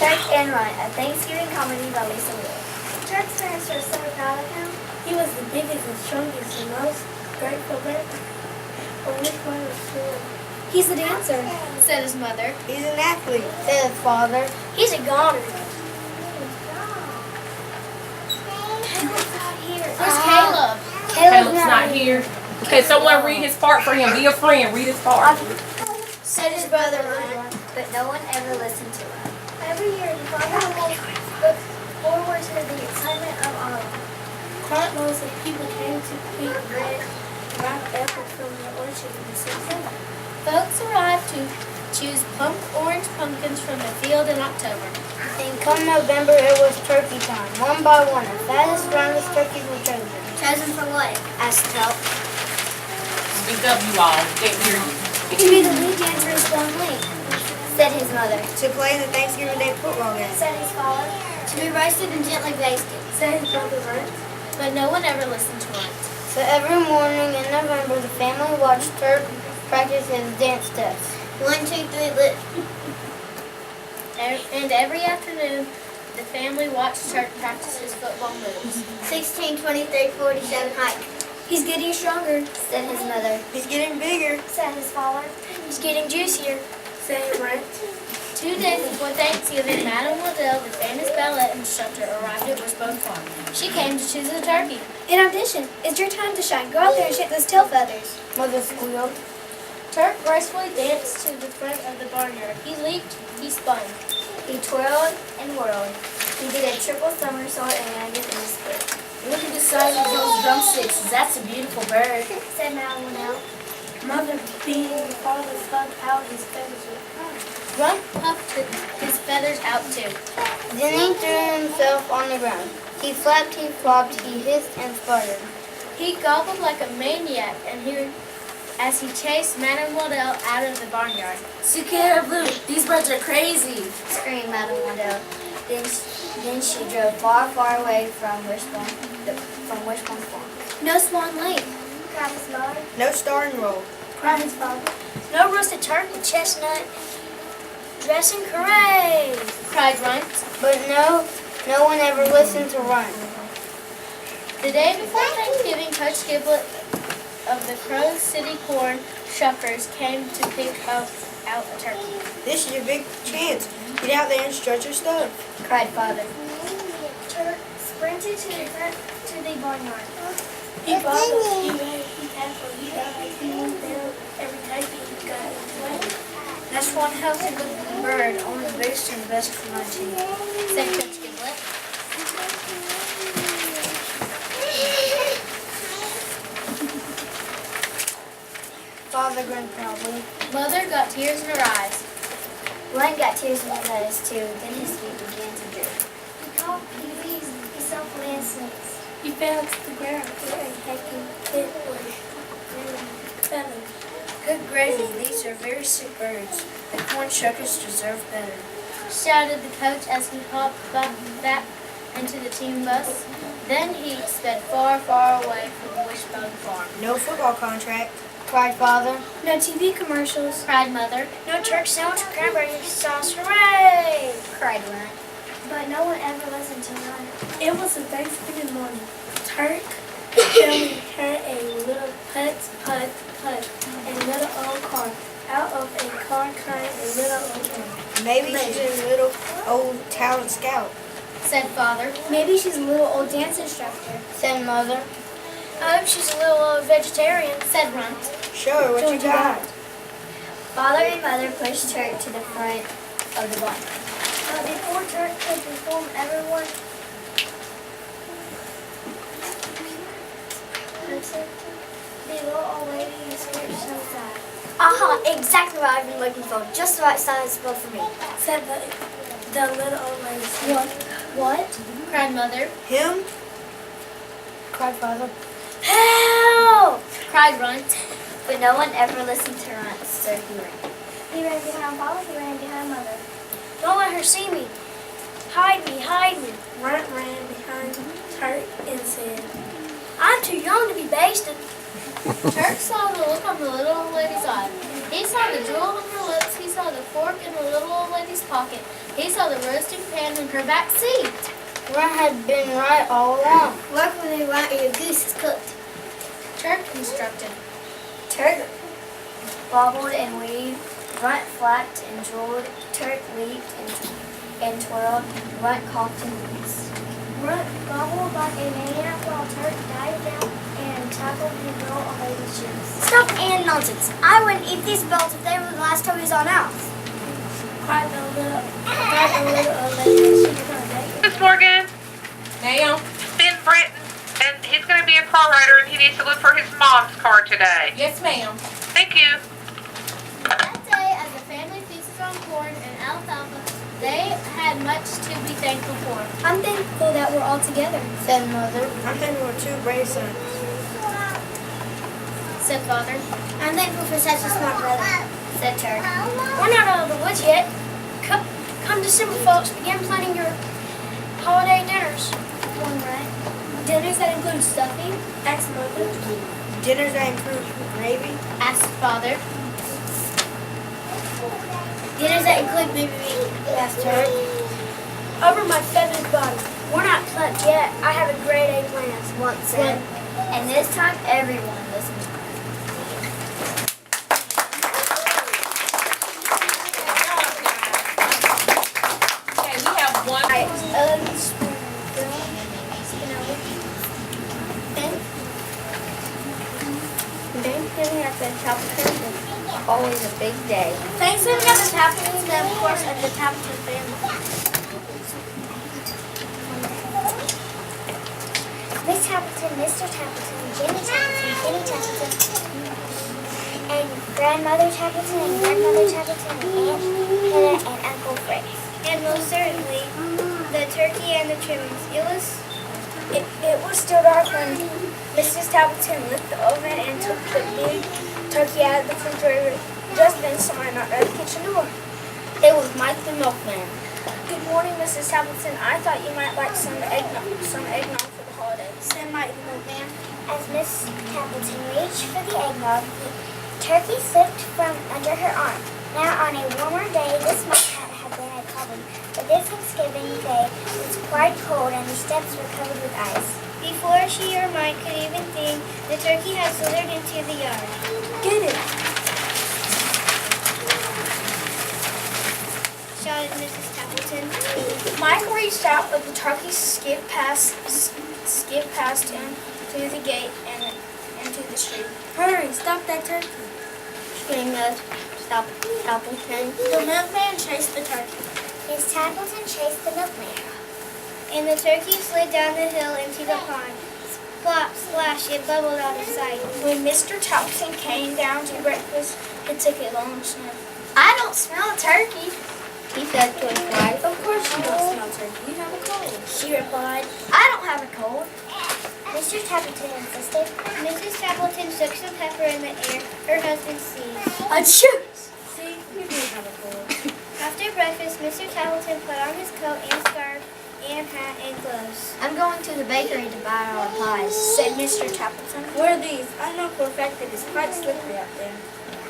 Turk and Run, a Thanksgiving comedy by Lisa Will. Turk's parents are so proud of him. He was the biggest and strongest and most grateful bird. On which one was true? He's a dancer, said his mother. He's an athlete, Said his father. He's a goner. Where's Caleb? Caleb's not here. Okay, someone read his part for him. Be a friend. Read his part. Said his brother Ryan, but no one ever listened to him. Every year, the father looked forward to the excitement of autumn. Cartloads of people came to pick red, ripe apples from the orchard in September. Folks arrived to choose orange pumpkins from the field in October. And come November, it was turkey time. One by one, the fattest, roundest turkeys were chosen. Chosen for what? Asked Help. Speak up, you all. Can't hear you. To be the lead dancer in Stone Lake, said his mother. to play in the Thanksgiving Day football game. Said his father. To be roasted and gently basted, Said his brother Runt. but no one ever listened to Runt. So every morning in November, the family watched Turk practice his dance steps. 1, 2, 3, lit. And every afternoon, the family watched Turk practice his football moves. 16, 23, 47, hike. He's getting stronger, said his mother. He's getting bigger. Said his father. He's getting juicier. Said Runt. 2 days before Thanksgiving, Madame Waddell, the famous ballet instructor, arrived at Wishbone Farm. She came to choose a turkey. In audition, it's your time to shine. Go out there and shake those tail feathers. Mother squealed. Turk gracefully danced to the front of the barnyard. He leaped, he spun. He twirled and whirled. He did a triple somersault and landed in the split. Look at the size of those drumsticks. That's a beautiful bird. Said Madame Waddell. Mother being the father plucked out his feathers with pride. Runt puffed his feathers out too. Then he threw himself on the ground. He flapped, he flopped, he hissed and sputtered. He gobbled like a maniac as he chased Madame Waddell out of the barnyard. Blue, these birds are crazy. Screamed Madame Waddell. Then she drove far, far away from Wishbone Farm. No Swan Lake, cried his mother. No starting roll. Cried his father. No roasted turkey with chestnut dressing, hooray! Cried Runt. But no one ever listened to Run. The day before Thanksgiving, Coach Giblet of the Crow City Corn Shuckers came to pick out a turkey. This is your big chance. Get out there and stretch your stuff. Cried Father. Turk sprinted to the barnyard. He bobbled, he waved, he tackled, he died, he moved down every turkey he got in his way. That's one healthy looking bird. Only the biggest and best for my team. Said Coach Giblet. Father grinned proudly. Mother got tears in her eyes. Glenn got tears in his eyes too. Then his feet began to drip. He coughed, he wheezed, he suffered and sneezed. He fell to the ground where a hacking pit was feathers. Good gravy. These are very sick birds. The corn shuckers deserve better. Shouted the coach as he hopped back into the team bus. Then he sped far, far away from Wishbone Farm. No football contract. Cried Father. No TV commercials, cried Mother. No turkey sandwich or cranberry sauce, hooray! Cried Ryan. But no one ever listened to Ryan. It was a Thanksgiving morning. Turk family heard a little put, a little old car. Out of a car came a little old woman. Maybe she's a little old talent scout. Said Father. Maybe she's a little old dance instructor. Said Mother. I hope she's a little old vegetarian. Said Runt. Show her what you got. Father and Mother pushed Turk to the front of the barn. But before Turk could perform, everyone the little old lady scratched her side. Aha, exactly what I've been looking for. Just the right size spot for me. Said the little old lady. What? Cried Mother. Him? Cried Father. Help! Cried Runt. But no one ever listened to Runt, so he ran. He ran behind Father, he ran behind Mother. Don't let her see me. Hide me, hide me. Runt ran behind Turk and said, I'm too young to be basted. Turk saw the look on the little old lady's eye. He saw the drool on her lips. He saw the fork in the little old lady's pocket. He saw the roasting pan in her back seat. Runt had been right all along. Work when you want your goose is cooked. Turk instructed. Turk bobbled and weaved. Runt flapped and drooled. Turk leaped and twirled. Runt coughed and wheezed. Runt gobbled like a maniac while Turk dived down and tackled his girl on baby's shoes. Stop and nonsense. I wouldn't eat these belts if they were the last toys on out. Cried the little old lady. She was gonna bake it. Miss Morgan, Ma'am? Ben Britton, and he's going to be a car rider, and he needs to look for his mom's car today. Yes, ma'am. Thank you. That day, as the family feasted on corn and alfalfa, they had much to be thankful for. I'm thankful that we're all together, Said Mother. I'm thankful for 2 brave sons. said Father. I'm thankful for such a smart brother, said Turk. We're not out of the woods yet. Come December, folks, begin planning your holiday dinners. One right. Dinners that include stuffing, asked Mother. Dinners that include gravy. Asked Father. Dinners that include baby meat, asked Turk. Over my feathered body. We're not plucked yet. I have a grade A plan. Once said. And this time, everyone listened. Okay, we have one. Thanksgiving at the Tapperton is always a big day. Thanksgiving at the Tapperton is, of course, at the Tapperton family. Miss Templeton, Mr. Templeton, Jimmy Templeton, Kenny Templeton, and Grandmother Templeton, and Grandmother Templeton, and Aunt Hannah, and Uncle Fred. And most certainly, the turkey and the trimmings. It was still dark when Mrs. Templeton lit the oven and took the big turkey out of the refrigerator. Just then, someone knocked at the kitchen door. It was Mike the milkman. Good morning, Mrs. Templeton. I thought you might like some eggnog for the holidays. Said Mike the milkman. As Miss Templeton reached for the eggnog, the turkey slipped from under her arm. Now, on a warmer day, this might have been a problem, but this Thanksgiving day was quite cold and the steps were covered with ice. Before she or Mike could even think, the turkey had slithered into the yard. Get it! Shouted Mrs. Templeton. Mike reached out, but the turkey skipped past him through the gate and into the street. Hurry! Stop that turkey! Screamed Miss Tapperton. The milkman chased the turkey. Miss Templeton chased the milkman. And the turkey slid down the hill into the pond. Plop, splash, it bubbled out of sight. When Mr. Templeton came down to breakfast, it took a long sniff. I don't smell a turkey. He said to his wife. Of course you don't smell turkey. You have a cold. She replied. I don't have a cold. Mr. Templeton insisted. Mrs. Templeton shook some pepper in the air. Her husband sneezed. Achoo! See, you do have a cold. After breakfast, Mr. Templeton put on his coat and scarf and hat and gloves. I'm going to the bakery to buy our pies, Said Mr. Templeton. What are these? I know for a fact that it's quite slippery out there.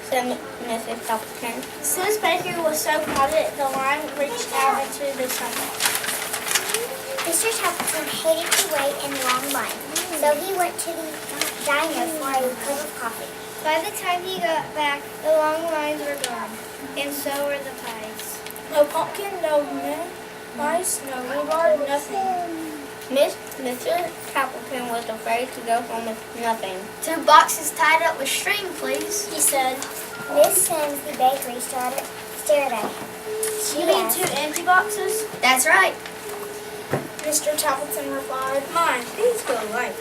Said Mrs. Tapperton. Since bakery was so crowded, the line reached out into the sunlight. Mr. Templeton hated to wait in the long line, so he went to the diner for a cup of coffee. By the time he got back, the long lines were gone, and so were the pies. No pumpkin, no mint, rice, no rhubarb, nothing. Mr. Tapperton was afraid to go home with nothing. 2 boxes tied up with string, please, he said. Miss Sims, the bakery, stared at him. She You mean asked, 2 empty boxes? That's right. Mr. Templeton replied. Mine, these go light.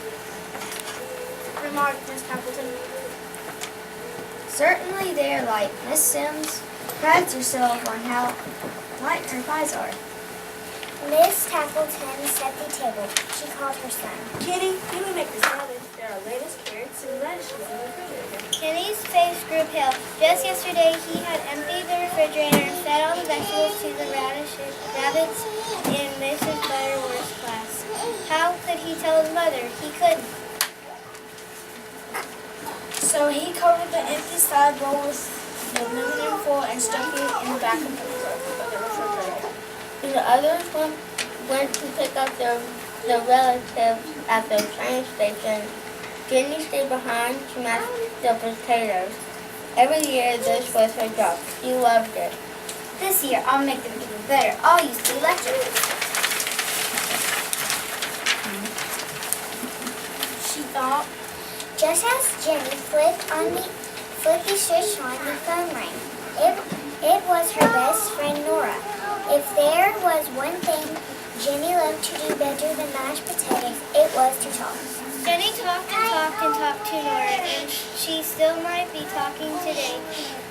Remarked Miss Templeton. Certainly they're light. Miss Sims prides herself on how light her pies are. Miss Templeton set the table. She called her son. Kitty, you will make the salad. There are lettuce, carrots, and radishes in the refrigerator. Kenny's face grew pale. Just yesterday, he had emptied the refrigerator and fed all the vegetables to the rabbits in Mrs. Butterworth's class. How could he tell his mother? He couldn't. So he covered the empty side bowl with the aluminum foil and stuck it in the back of the refrigerator. When the others went to pick up their relatives at the train station, Jenny stayed behind to mash the potatoes. Every year, this was her job. She loved it. This year, I'll make them even better. I'll use the electric. She thought. Just as Jenny flipped the switch on, the phone rang. It was her best friend Nora. If there was one thing Jenny loved to do better than mashed potatoes, it was to talk. Jenny talked and talked and talked to Nora, and she still might be talking today,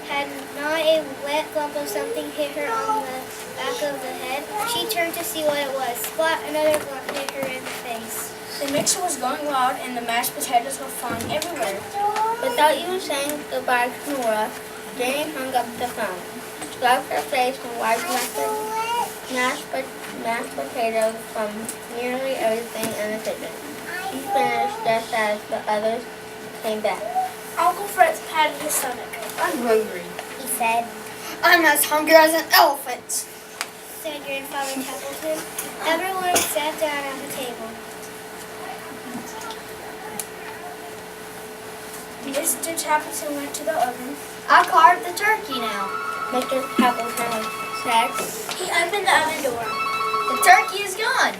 had not a wet lump of something hit her on the back of the head. She turned to see what it was. Splat, another blunt hit her in the face. The mixer was going loud and the mashed potatoes were flying everywhere. Without even saying goodbye to Nora, Jenny hung up the phone, scrubbed her face, and wiped mashed potatoes from nearly everything in the kitchen. She finished just as the others came back. Uncle Fritz patted his stomach. I'm hungry. He said. I'm as hungry as an elephant. Said Grandfather Templeton. Everyone sat down at the table. Mr. Templeton went to the oven. I carved the turkey now. Mr. Templeton said. He opened the oven door. The turkey is gone.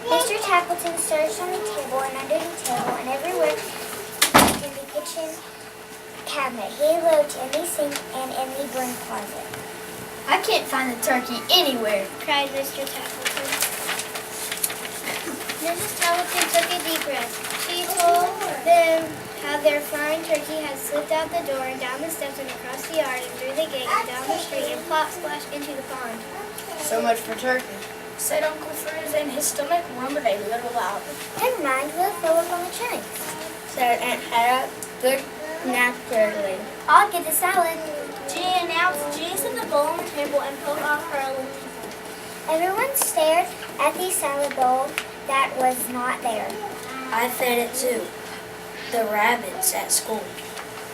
Mr. Templeton searched on the table and under the table and everywhere in the kitchen cabinet. He looked in the sink and in the broom closet. I can't find the turkey anywhere. Cried Mr. Templeton. Mrs. Templeton took a deep breath. She told them how their fine turkey had slipped out the door and down the steps and across the yard and through the gate and down the street and plop splash into the pond. So much for turkey. Said Uncle Fritz, and his stomach rumbled a little loud. Never mind, we'll throw it on the train. Said Aunt Hannah good naturally. I'll get the salad. Jenny announced. Jenny set the bowl on the table and pulled off her little. Everyone stared at the salad bowl that was not there. I fed it too. The rabbits at school.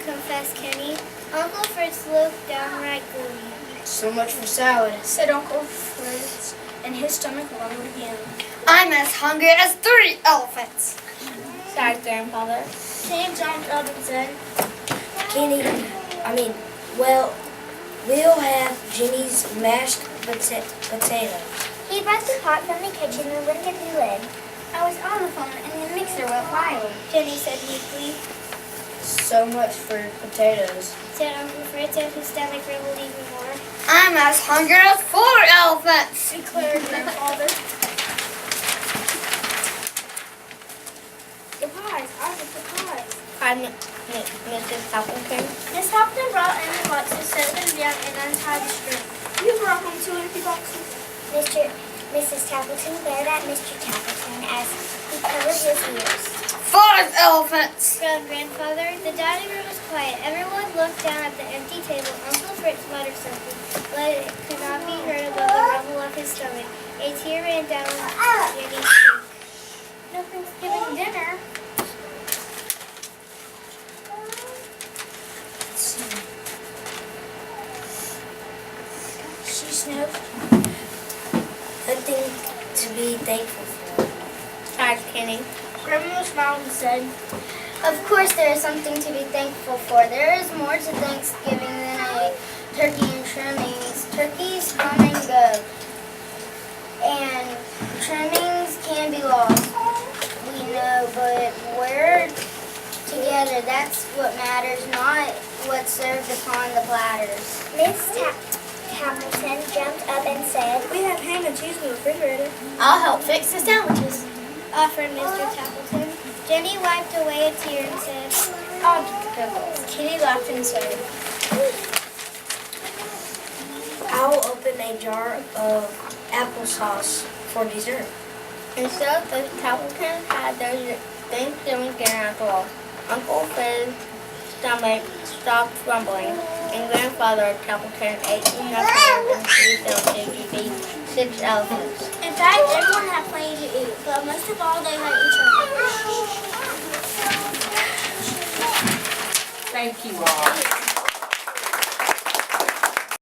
Confessed Kenny. Uncle Fritz looked downright gloomy. So much for salad. Said Uncle Fritz, and his stomach rumbled again. I'm as hungry as 3 elephants. Sighed Grandfather. Kenny jumped up and said, We'll have Jenny's mashed potato. He brought the pot from the kitchen and lifted the lid. I was on the phone and the mixer went wild. Jenny said meekly. So much for potatoes. Said Uncle Fritz, and his stomach rumbled even more. I'm as hungry as 4 elephants. declared Grandfather. The pies, I get the pies. Cried Mrs. Templeton. Miss Templeton brought in the boxes, set them down, and untied the string. You brought home 2 empty boxes. Mrs. Templeton glared at Mr. Templeton as he covered his ears. 5 elephants. Groaned Grandfather. The dining room was quiet. Everyone looked down at the empty table. Uncle Fritz muttered something, but it could not be heard above the rumble of his stomach. A tear ran down Jenny's cheek. No Thanksgiving dinner. She sniffed. Nothing to be thankful for. Sighed Kenny. Grandma smiled and said, Of course there is something to be thankful for. There is more to Thanksgiving than a turkey and trimmings. Turkeys come and go. And trimmings can be lost. We know, but we're together. That's what matters, not what's served upon the platters. Miss Templeton jumped up and said, we have ham and cheese in the refrigerator. I'll help fix the sandwiches. Offered Mr. Templeton. Jenny wiped away a tear and said, I'll get the pickles. Kitty laughed and said, I'll open a jar of applesauce for dessert. And so the Templetons had their Thanksgiving dinner after all. Uncle Fitz's stomach stopped rumbling, and Grandfather Templeton ate enough ham and cheese to feed 6 elephants. in fact, everyone had plenty to eat, but most of all, they had each other. Thank you all.